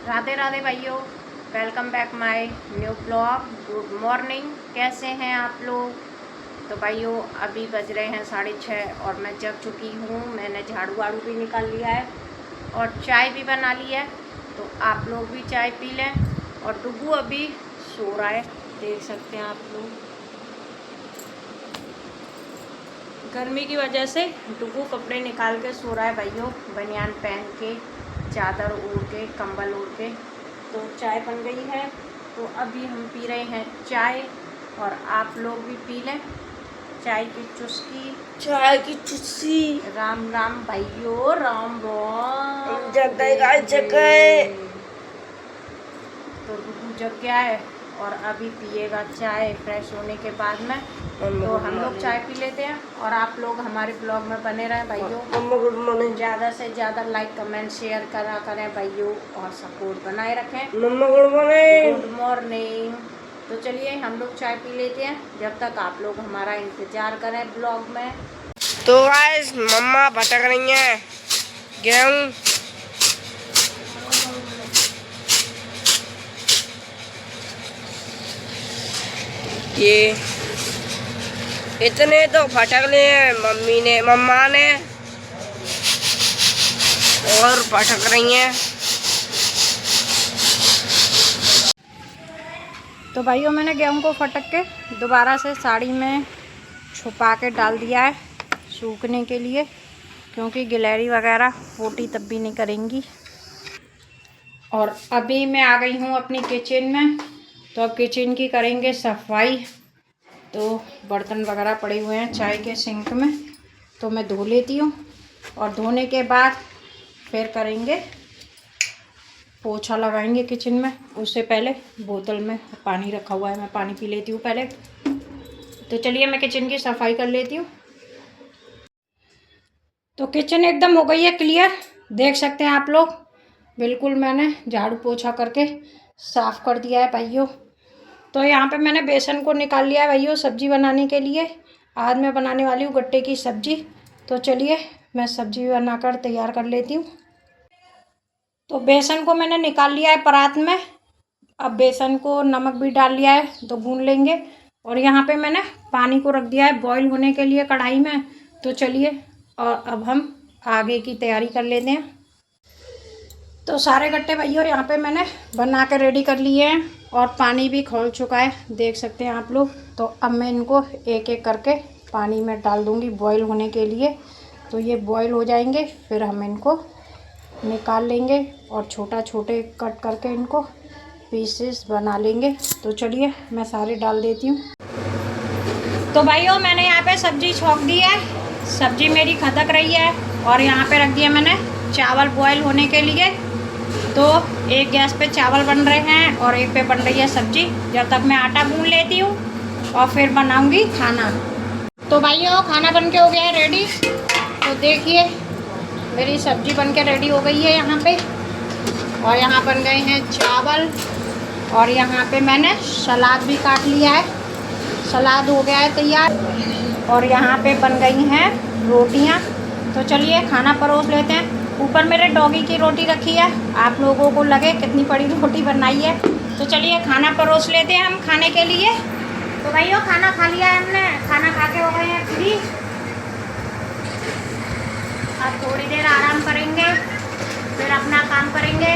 राधे राधे भाइयों, welcome back my new blog. Good morning, कैसे हैं आप लोग। तो भाइयों अभी बज रहे हैं 6:30 और मैं जग चुकी हूँ। मैंने झाड़ू वाड़ू भी निकाल लिया है और चाय भी बना ली है। तो आप लोग भी चाय पी लें। और डुगू अभी सो रहा है, देख सकते हैं आप लोग। गर्मी की वजह से डुगू कपड़े निकाल के सो रहा है भाइयों, बनियान पहन के, चादर ओढ़ के, कंबल ओढ़ के। तो चाय बन गई है, तो अभी हम पी रहे हैं चाय और आप लोग भी पी लें चाय की चुस्की। राम राम भाइयों, राम राम। तो डुगू जग गया है और अभी पिएगा चाय फ्रेश होने के बाद में। तो हम लोग चाय पी लेते हैं और आप लोग हमारे ब्लॉग में बने रहें भाइयों। ज़्यादा से ज़्यादा लाइक कमेंट शेयर करा करें भाइयों और सपोर्ट बनाए रखें। Good morning. तो चलिए हम लोग चाय पी लेते हैं, जब तक आप लोग हमारा इंतज़ार करें ब्लॉग में। तो गाइस मम्मा भटक रही हैं गेहूँ। ये इतने तो भटक लिए हैं मम्मा ने और भटक रही हैं। तो भाइयों मैंने गेहूं को फटक के दोबारा से साड़ी में छुपा के डाल दिया है सूखने के लिए, क्योंकि गिलहरी वगैरह पोटी तब भी नहीं करेंगी। और अभी मैं आ गई हूँ अपनी किचन में। तो अब किचन की करेंगे सफाई। तो बर्तन वगैरह पड़े हुए हैं चाय के सिंक में, तो मैं धो लेती हूँ और धोने के बाद फिर करेंगे पोछा लगाएंगे किचन में। उससे पहले बोतल में पानी रखा हुआ है, मैं पानी पी लेती हूँ पहले। तो चलिए मैं किचन की सफाई कर लेती हूँ। तो किचन एकदम हो गई है क्लियर, देख सकते हैं आप लोग। बिल्कुल मैंने झाड़ू पोछा करके साफ़ कर दिया है भाइयों। तो यहाँ पे मैंने बेसन को निकाल लिया है भाइयों सब्जी बनाने के लिए। आज मैं बनाने वाली हूँ गट्टे की सब्जी। तो चलिए मैं सब्जी बनाकर तैयार कर लेती हूँ। तो बेसन को मैंने निकाल लिया है परात में। अब बेसन को नमक भी डाल लिया है तो गूंद लेंगे। और यहाँ पे मैंने पानी को रख दिया है बॉईल होने के लिए कढ़ाई में। तो चलिए और अब हम आगे की तैयारी कर लेते हैं। तो सारे गट्टे भैया यहाँ पे मैंने बना के रेडी कर लिए हैं और पानी भी खौल चुका है, देख सकते हैं आप लोग। तो अब मैं इनको एक एक करके पानी में डाल दूँगी बॉईल होने के लिए। तो ये बॉईल हो जाएंगे, फिर हम इनको निकाल लेंगे और छोटा छोटे कट करके इनको पीसेस बना लेंगे। तो चलिए मैं सारे डाल देती हूँ। तो भाइयों मैंने यहाँ पे सब्जी छौंक दी है, सब्जी मेरी खदक रही है। और यहाँ पे रख दिया मैंने चावल बॉईल होने के लिए। तो एक गैस पे चावल बन रहे हैं और एक पे बन रही है सब्जी। जब तक मैं आटा गूंद लेती हूँ और फिर बनाऊँगी खाना। तो भाइयों खाना बन के हो गया है रेडी। तो देखिए मेरी सब्जी बन के रेडी हो गई है यहाँ पे। और यहाँ बन गए हैं चावल और यहाँ पे मैंने सलाद भी काट लिया है, सलाद हो गया है तैयार। और यहाँ पे बन गई हैं रोटियाँ। तो चलिए खाना परोस लेते हैं। ऊपर मेरे डॉगी की रोटी रखी है, आप लोगों को लगे कितनी बड़ी रोटी बनाई है। तो चलिए खाना परोस लेते हैं हम खाने के लिए। तो भाइयों खाना खा लिया है हमने, खाना खा के हो गए हैं फ्री। अब थोड़ी देर आराम करेंगे, फिर अपना काम करेंगे,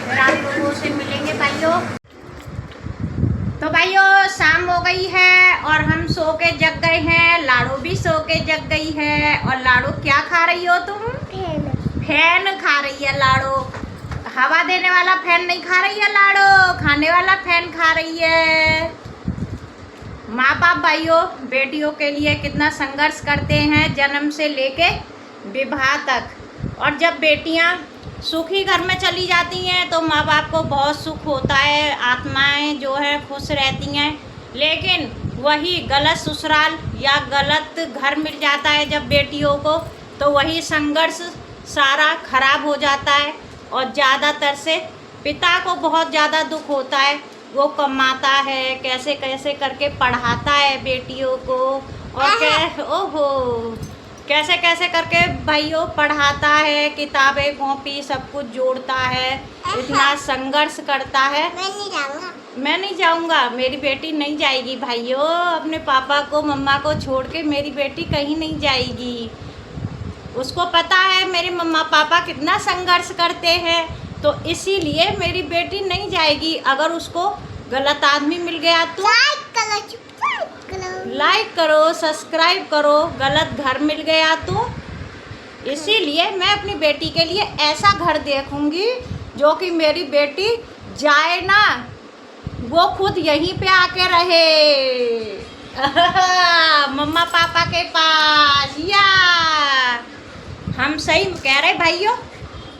फिर आप लोगों से मिलेंगे भाइयों। तो भाइयों शाम हो गई है और हम सो के जग गए हैं। लाड़ू भी सो के जग गई है। और लाड़ू क्या खा रही हो तुम? फैन खा रही है लाड़ू। हवा देने वाला फैन नहीं खा रही है लाड़ू, खाने वाला फैन खा रही है। माँ बाप भाइयों बेटियों के लिए कितना संघर्ष करते हैं जन्म से लेके विवाह तक। और जब बेटियाँ सुखी घर में चली जाती हैं तो माँ बाप को बहुत सुख होता है, आत्माएं जो है खुश रहती हैं। लेकिन वही गलत ससुराल या गलत घर मिल जाता है जब बेटियों को, तो वही संघर्ष सारा खराब हो जाता है। और ज़्यादातर से पिता को बहुत ज़्यादा दुख होता है। वो कमाता है, कैसे कैसे करके पढ़ाता है बेटियों को। और ओहो कैसे कैसे करके भाइयों पढ़ाता है, किताबें कॉपी सब कुछ जोड़ता है, इतना संघर्ष करता है। मैं नहीं जाऊंगा, मेरी बेटी नहीं जाएगी भाइयों, अपने पापा को मम्मा को छोड़ के मेरी बेटी कहीं नहीं जाएगी। उसको पता है मेरे मम्मा पापा कितना संघर्ष करते हैं, तो इसीलिए मेरी बेटी नहीं जाएगी। अगर उसको गलत आदमी मिल गया तो लाइक करो, सब्सक्राइब करो। गलत घर मिल गया तो इसीलिए मैं अपनी बेटी के लिए ऐसा घर देखूंगी जो कि मेरी बेटी जाए ना, वो खुद यहीं पे आके रहे मम्मा पापा के पास। या हम सही कह रहे भाइयों,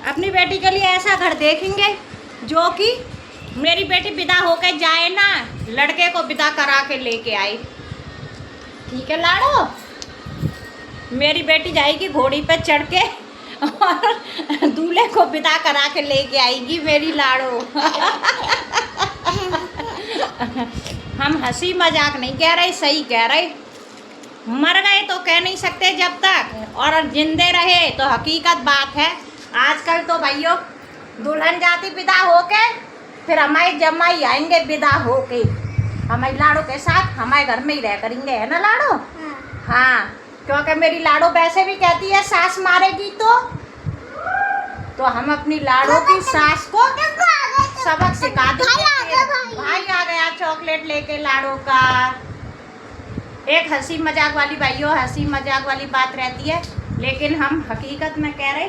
अपनी बेटी के लिए ऐसा घर देखेंगे जो कि मेरी बेटी विदा होके जाए ना, लड़के को विदा करा के लेके आए। ठीक है लाडो, मेरी बेटी जाएगी घोड़ी पे चढ़ के और दूल्हे को विदा करा के लेके आएगी मेरी लाडो हम हंसी मजाक नहीं कह रहे, सही कह रहे। मर गए तो कह नहीं सकते जब तक, और जिंदे रहे तो हकीकत बात है। आजकल तो भाइयों दुल्हन जाती विदा होके, फिर हमारे जमाई आएंगे विदा होके हमारी लाडो के साथ, हमारे घर में ही रह करेंगे, है ना लाडो? हाँ, क्योंकि मेरी लाडो वैसे भी कहती है सास मारेगी तो हम अपनी लाडो की सास को सबक सिखा देंगे। भाई आ गया चॉकलेट लेके लाडो का। एक हंसी मजाक वाली भाइयों, हंसी मजाक वाली बात रहती है, लेकिन हम हकीकत में कह रहे,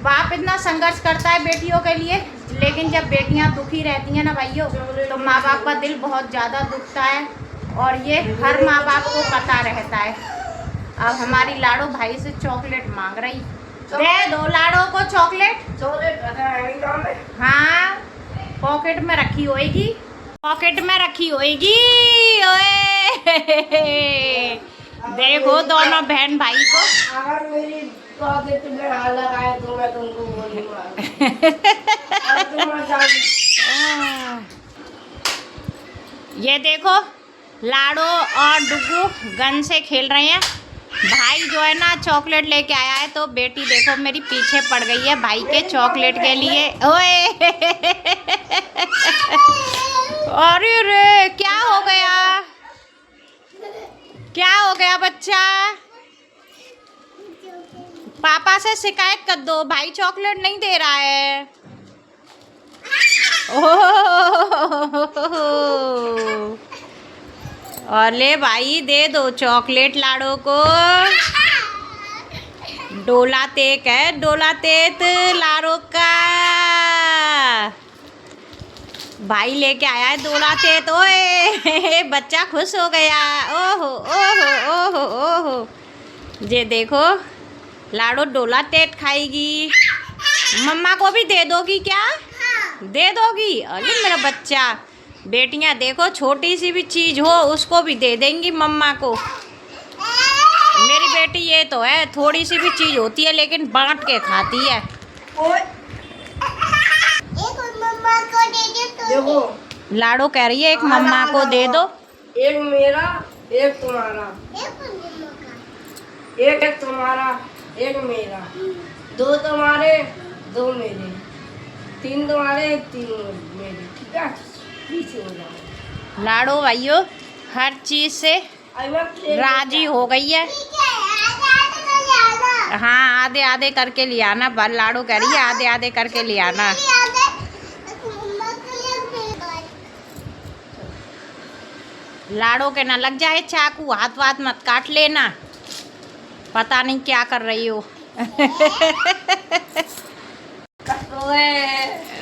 बाप इतना संघर्ष करता है बेटियों के लिए, लेकिन जब बेटियां दुखी रहती हैं ना भाइयों, तो माँ बाप का दिल बहुत ज़्यादा दुखता है, और ये हर माँ बाप को पता रहता है। अब हमारी लाडो भाई से चॉकलेट मांग रही, दे दो लाडो को चॉकलेट। हाँ, पॉकेट में रखी होएगी, पॉकेट में रखी होएगी। ओए देखो दोनों बहन भाई को। अगर मेरी पॉकेट में हाथ लगाए तो मैं तुमको बोलूंगा ये देखो लाडो और डुगू गन से खेल रहे हैं। भाई जो है ना चॉकलेट लेके आया है, तो बेटी देखो मेरी पीछे पड़ गई है भाई के चॉकलेट के लिए। ओए अरे रे, क्या हो गया, क्या हो गया बच्चा? पापा से शिकायत कर दो, भाई चॉकलेट नहीं दे रहा है। और ले भाई दे दो चॉकलेट लाडो को। डोला तेक है, डोला तेत लाडो का भाई लेके आया है डोला तेत। ओए बच्चा खुश हो गया। ओहो ओहो ओहो ओहो, ये देखो लाडो डोला तेत खाएगी। मम्मा को भी दे दोगी क्या? दे दोगी? अरे मेरा बच्चा, बेटियां देखो छोटी सी भी चीज़ हो उसको भी दे देंगी मम्मा को। मेरी बेटी ये तो है, थोड़ी सी भी चीज़ होती है लेकिन बांट के खाती है। देखो लाडो कह रही है एक मम्मा को दे दो। एक मेरा, एक तुम्हारा, एक तुम्हारा, एक मेरा, दो तुम्हारे, दो मेरे, तीन तुम्हारे, तीन मेरे। ठीक है, पीछे हो जाओ। लाडो भाइयों हर चीज़ से राजी हो गई है। हाँ, आधे आधे करके ले आना। लाडो कह रही है आधे आधे करके ले आना। लाडो के ना लग जाए चाकू, हाथ वाथ मत काट लेना, पता नहीं क्या कर रही हो।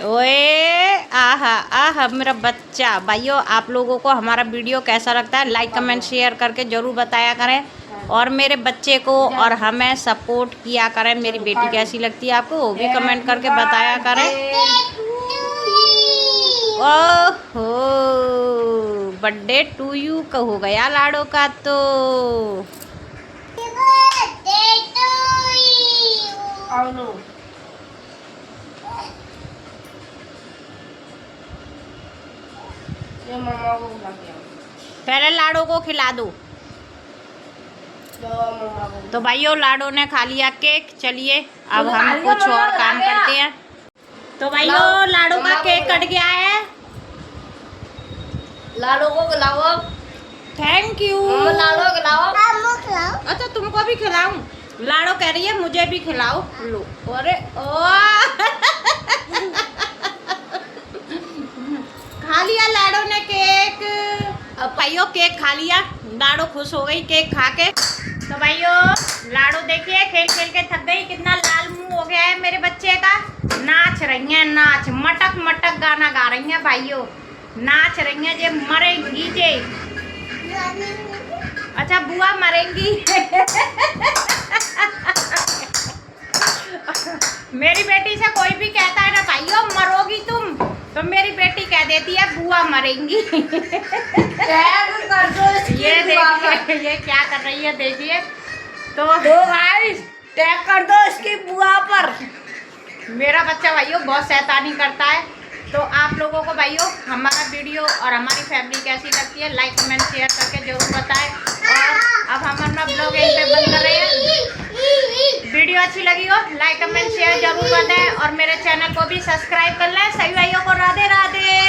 ओए आहा आहा मेरा बच्चा। भाइयों आप लोगों को हमारा वीडियो कैसा लगता है लाइक कमेंट शेयर करके ज़रूर बताया करें, और मेरे बच्चे को और हमें सपोर्ट किया करें। मेरी बेटी कैसी लगती है आपको वो भी कमेंट करके बताया करें। ओहो, बर्थडे टू यू का हो गया लाडो का तो। ये मम्मा को बुला के आओ। पहले लाडो को खिला दो। मम्मा को। तो भाइयों लाडो ने खा लिया केक। चलिए अब तुमने हम खा लिया, कुछ मम्मा और ने काम खा लिया। करते हैं। तो भाइयों लाओ, लाडो का मम्मा को केक बुलाओ। कट गया है। लाडो को खिलाओ अब। Thank you. मम्मा लाडो को खिलाओ। अच्छा तुमको भी खिलाऊं? लाडो कह रही है मुझे भी खिलाओ। लो अरे ओ खा लिया लाडो ने केक। अब भाइयों केक खा लिया, लाडो खुश हो गई केक खा के। तो भाइयों लाडो देखिए खेल खेल के थक गई, कितना लाल मुंह हो गया है मेरे बच्चे का। नाच रही हैं, नाच मटक मटक गाना गा रही हैं भाइयों, नाच रही हैं जे मरेंगी जे। अच्छा बुआ मरेंगी मेरी बेटी से कोई भी कहता है ना भाइयों मरोगी तुम, तो मेरी बेटी कह देती है बुआ मरेंगी कर दो इसकी ये बुआ पर। देखिए ये क्या कर रही है देखिए। तो गाइस टैग कर दो इसकी बुआ पर। मेरा बच्चा भाइयों बहुत शैतानी करता है। तो आप लोगों को भाइयों हमारा वीडियो और हमारी फैमिली कैसी लगती है लाइक कमेंट शेयर करके जरूर बताएं। और अब हम अपना ब्लॉग यहीं पे बंद कर रहे हैं। वीडियो अच्छी लगी हो लाइक कमेंट शेयर जरूर बताएं और मेरे चैनल को भी सब्सक्राइब कर लें। सभी भाइयों को राधे राधे।